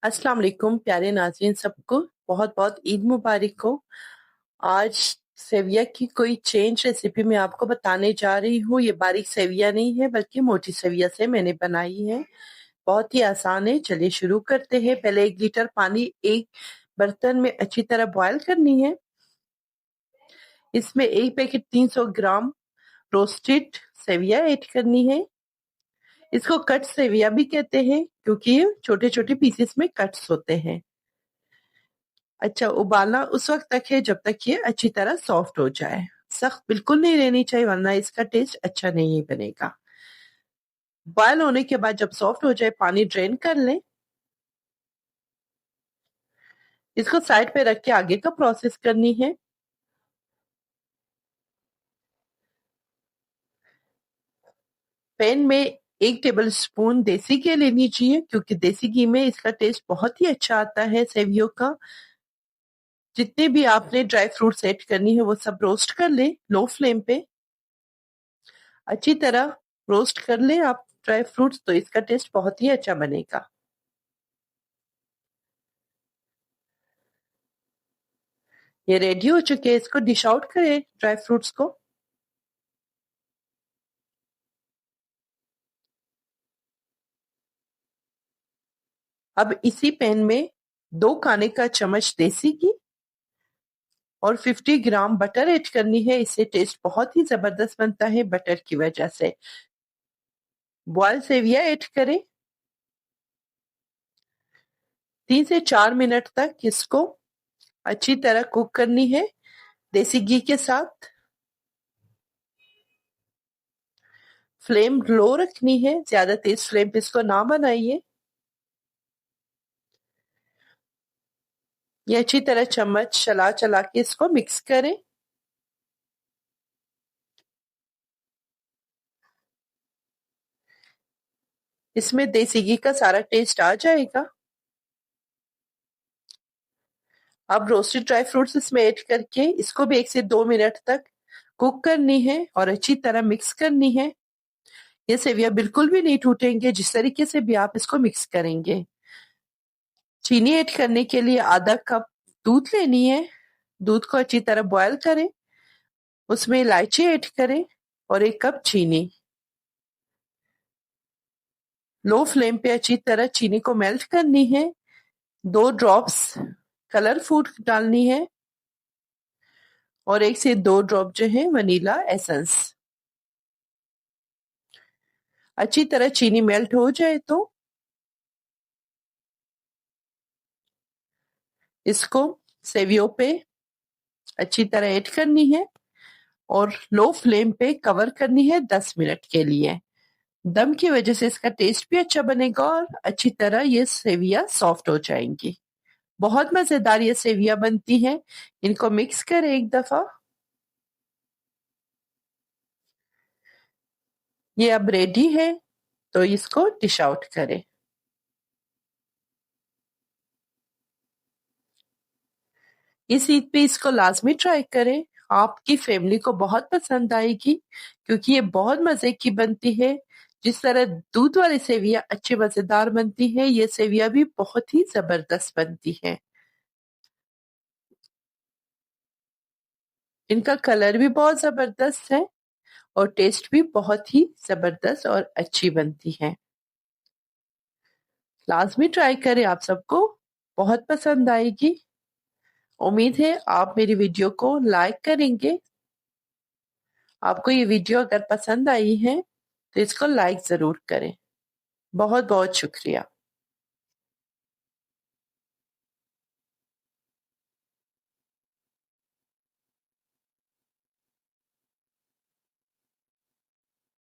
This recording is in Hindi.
अस्सलाम वालेकुम प्यारे नाज़रीन सबको बहुत बहुत ईद मुबारक हो। आज सेविया की कोई चेंज रेसिपी मैं आपको बताने जा रही हूँ। ये बारीक सेविया नहीं है बल्कि मोटी सेविया से मैंने बनाई है। बहुत ही आसान है। चलिए शुरू करते हैं। पहले 1 लीटर पानी एक बर्तन में अच्छी तरह बॉयल करनी है। इसमें 1 पैकेट 300 ग्राम रोस्टेड सेविया ऐड करनी है। इसको कट सेविया भी कहते हैं क्योंकि ये छोटे-छोटे पीसेस में कट्स होते हैं। अच्छा, उबालना उस वक़्त तक है जब तक ये अच्छी तरह सॉफ्ट हो जाए। सख्त बिल्कुल नहीं रहनी चाहिए वरना इसका टेस्ट अच्छा नहीं बनेगा। बॉयल होने के बाद जब सॉफ्ट हो जाए पानी ड्रेन कर लें। इसको साइड पे रख के आगे का प्रोसेस करनी है। पैन में 1 टेबल स्पून देसी घी ले लीजिए क्योंकि देसी घी में इसका टेस्ट बहुत ही अच्छा आता है सेवियों का। जितने भी आपने ड्राई फ्रूट्स ऐड करनी है वो सब रोस्ट कर लें लो फ्लेम पे। अच्छी तरह रोस्ट कर लें आप ड्राई फ्रूट्स तो इसका टेस्ट बहुत ही अच्छा बनेगा। ये रेडी हो चुके हैं। इसको डिश आउट करें ड्राई फ्रूट्स को। अब इसी पैन में 2 खाने का चम्मच देसी घी और 50 ग्राम बटर ऐड करनी है। इससे टेस्ट बहुत ही जबरदस्त बनता है बटर की वजह से। बॉयल सेविया ऐड करें। 3 से 4 मिनट तक इसको अच्छी तरह कुक करनी है देसी घी के साथ। फ्लेम लो रखनी है, ज्यादा तेज फ्लेम पे इसको ना बनाइए। ये अच्छी तरह चम्मच चला चला के इसको मिक्स करें। इसमें देसी घी का सारा टेस्ट आ जाएगा। अब रोस्टेड ड्राई फ्रूट्स इसमें ऐड करके इसको भी 1 से 2 मिनट तक कुक करनी है और अच्छी तरह मिक्स करनी है। ये सेविया बिल्कुल भी नहीं टूटेंगे जिस तरीके से भी आप इसको मिक्स करेंगे। चीनी ऐड करने के लिए आधा कप दूध लेनी है। दूध को अच्छी तरह बॉयल करें। उसमें इलायची ऐड करें और 1 कप चीनी। लो फ्लेम पे अच्छी तरह चीनी को मेल्ट करनी है। 2 ड्रॉप्स कलर फूड डालनी है और 1 से 2 ड्रॉप जो है वनीला एसेंस। अच्छी तरह चीनी मेल्ट हो जाए तो इसको सेवियों पे अच्छी तरह ऐड करनी है और लो फ्लेम पे कवर करनी है 10 मिनट के लिए। दम की वजह से इसका टेस्ट भी अच्छा बनेगा और अच्छी तरह ये सेवियां सॉफ्ट हो जाएंगी। बहुत मजेदार ये सेवियां बनती हैं। इनको मिक्स करें एक दफा। ये अब रेडी है तो इसको डिश आउट करें। इस ईद पे इसको लाजमी ट्राई करें। आपकी फैमिली को बहुत पसंद आएगी क्योंकि ये बहुत मजे की बनती है। जिस तरह दूध वाली सेवियां अच्छी मजेदार बनती है ये सेवियां भी बहुत ही जबरदस्त बनती है। इनका कलर भी बहुत जबरदस्त है और टेस्ट भी बहुत ही जबरदस्त और अच्छी बनती है। लाजमी ट्राई करें आप सबको बहुत पसंद आएगी। उम्मीद है आप मेरी वीडियो को लाइक करेंगे। आपको ये वीडियो अगर पसंद आई है तो इसको लाइक जरूर करें। बहुत बहुत शुक्रिया।